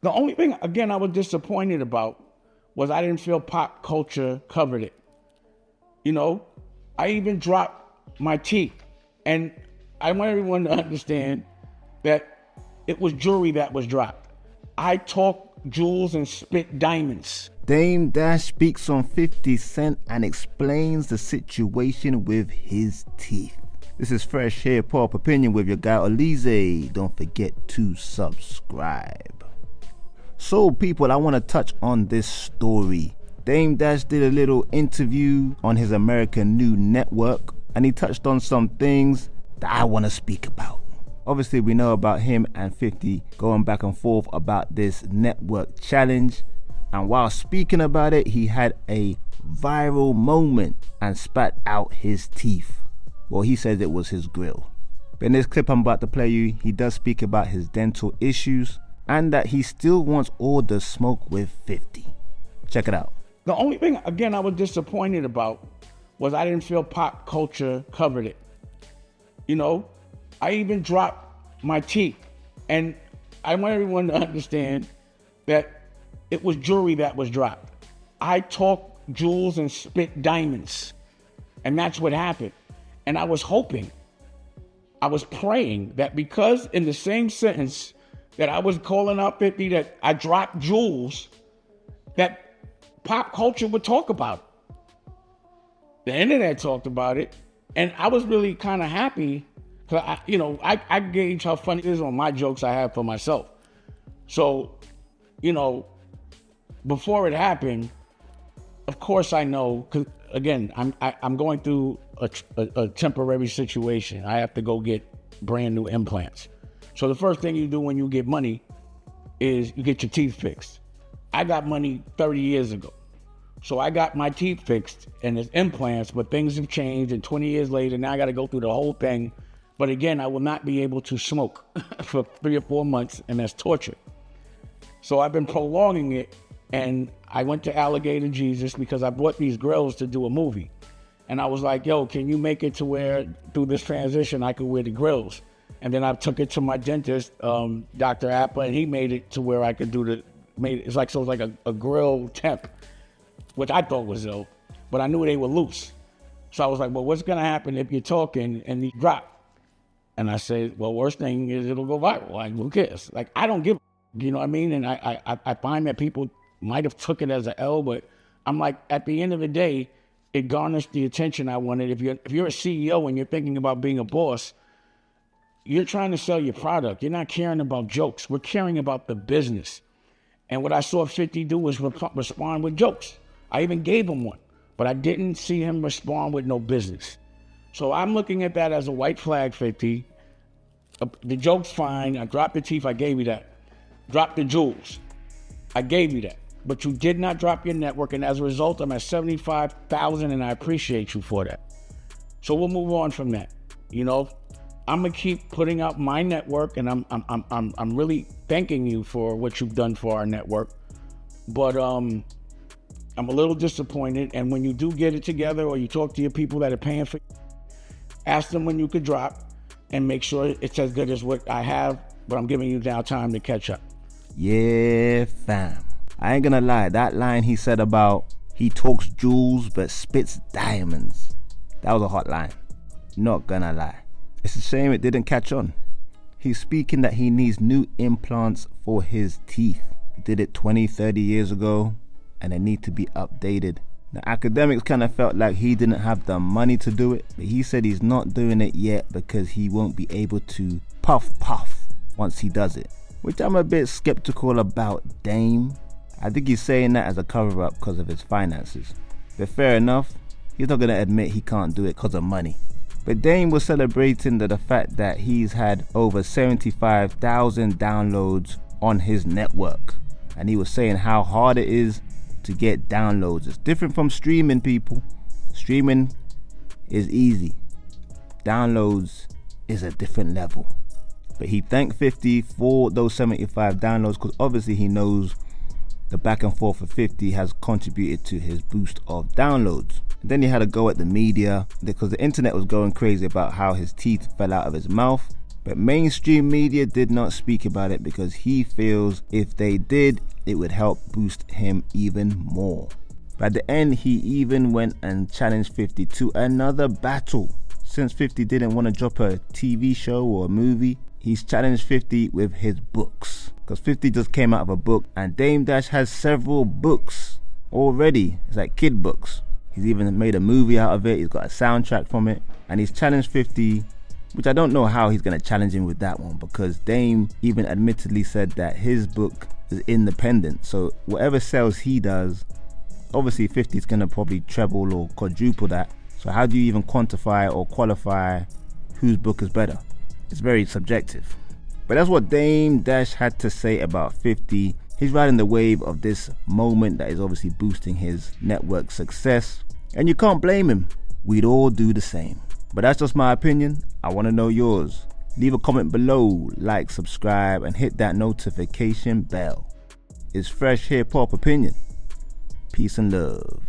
The only thing, again, I was disappointed about was I didn't feel pop culture covered it. You know, I even dropped my teeth. And I want everyone to understand that it was jewelry that was dropped. I talk jewels and spit diamonds. Dame Dash speaks on 50 Cent and explains the situation with his teeth. This is Fresh Hiphop Opinion with your guy Olize. Don't forget to subscribe. So people, I want to touch on this story. Dame Dash did a little interview on his American New Network, and he touched on some things that I want to speak about. Obviously, we know about him and 50 going back and forth about this network challenge. And while speaking about it, he had a viral moment and spat out his teeth. Well, he says it was his grill. But in this clip I'm about to play you, he does speak about his dental issues and that he still wants all the smoke with 50. Check it out. The only thing, again, I was disappointed about was I didn't feel pop culture covered it. You know, I even dropped my teeth. And I want everyone to understand that it was jewelry that was dropped. I talk jewels and spit diamonds. And that's what happened. And I was hoping, I was praying that because in the same sentence that I was calling out 50 that I dropped jewels, that pop culture would talk about it. The internet talked about it. And I was really kind of happy. I gauge how funny it is on my jokes I have for myself. So, before it happened, of course I know, because again, I'm going through a temporary situation. I have to go get brand new implants. So the first thing you do when you get money is you get your teeth fixed. I got money 30 years ago. So I got my teeth fixed and it's implants, but things have changed, and 20 years later, now I got to go through the whole thing. But again, I will not be able to smoke for 3 or 4 months, and that's torture. So I've been prolonging it, and I went to Alligator Jesus because I bought these grills to do a movie. And I was like, yo, can you make it to where through this transition I could wear the grills? And then I took it to my dentist, Dr. Appa, and he made it to where I could do it's like a grill temp, which I thought was ill, but I knew they were loose. So I was like, well, what's gonna happen if you're talking and these drop? And I said, well, worst thing is it'll go viral. Like, who cares? Like, I don't give you know what I mean? And I find that people might have took it as an L, but I'm like, at the end of the day, it garnished the attention I wanted. If you're a CEO and you're thinking about being a boss, you're trying to sell your product. You're not caring about jokes. We're caring about the business. And what I saw 50 do was respond with jokes. I even gave him one, but I didn't see him respond with no business. So I'm looking at that as a white flag, 50. The joke's fine. I dropped the teeth. I gave you that. Dropped the jewels. I gave you that. But you did not drop your network, and as a result, I'm at 75,000, and I appreciate you for that. So we'll move on from that. I'm gonna keep putting out my network, and I'm really thanking you for what you've done for our network. But I'm a little disappointed. And when you do get it together, or you talk to your people that are paying for, ask them when you could drop, and make sure it's as good as what I have. But I'm giving you now time to catch up. Yeah, fam. I ain't gonna lie, that line he said about he talks jewels but spits diamonds, that was a hot line. Not gonna lie. It's a shame it didn't catch on. He's speaking that he needs new implants for his teeth. He did it 20, 30 years ago, and they need to be updated. Now, academics kind of felt like he didn't have the money to do it, but he said he's not doing it yet because he won't be able to puff once he does it, which I'm a bit skeptical about Dame. I think he's saying that as a cover-up because of his finances. But fair enough, he's not going to admit he can't do it because of money. But Dame was celebrating the fact that he's had over 75,000 downloads on his network. And he was saying how hard it is to get downloads. It's different from streaming, people. Streaming is easy. Downloads is a different level. But he thanked 50 for those 75 downloads because obviously he knows the back and forth of 50 has contributed to his boost of downloads. And then he had a go at the media because the internet was going crazy about how his teeth fell out of his mouth. But mainstream media did not speak about it because he feels if they did, it would help boost him even more. But at the end, he even went and challenged 50 to another battle. Since 50 didn't want to drop a TV show or a movie, he's challenged 50 with his books. Because 50 just came out of a book, and Dame Dash has several books already. It's like kid books. He's even made a movie out of it. He's got a soundtrack from it. And he's challenged 50, which I don't know how he's going to challenge him with that one, because Dame even admittedly said that his book is independent. So whatever sales he does, obviously 50 is going to probably treble or quadruple that. So how do you even quantify or qualify whose book is better? It's very subjective. But that's what Dame Dash had to say about 50. He's riding the wave of this moment that is obviously boosting his network success. And you can't blame him. We'd all do the same. But that's just my opinion. I want to know yours. Leave a comment below, like, subscribe, and hit that notification bell. It's Fresh Hip Hop Opinion. Peace and love.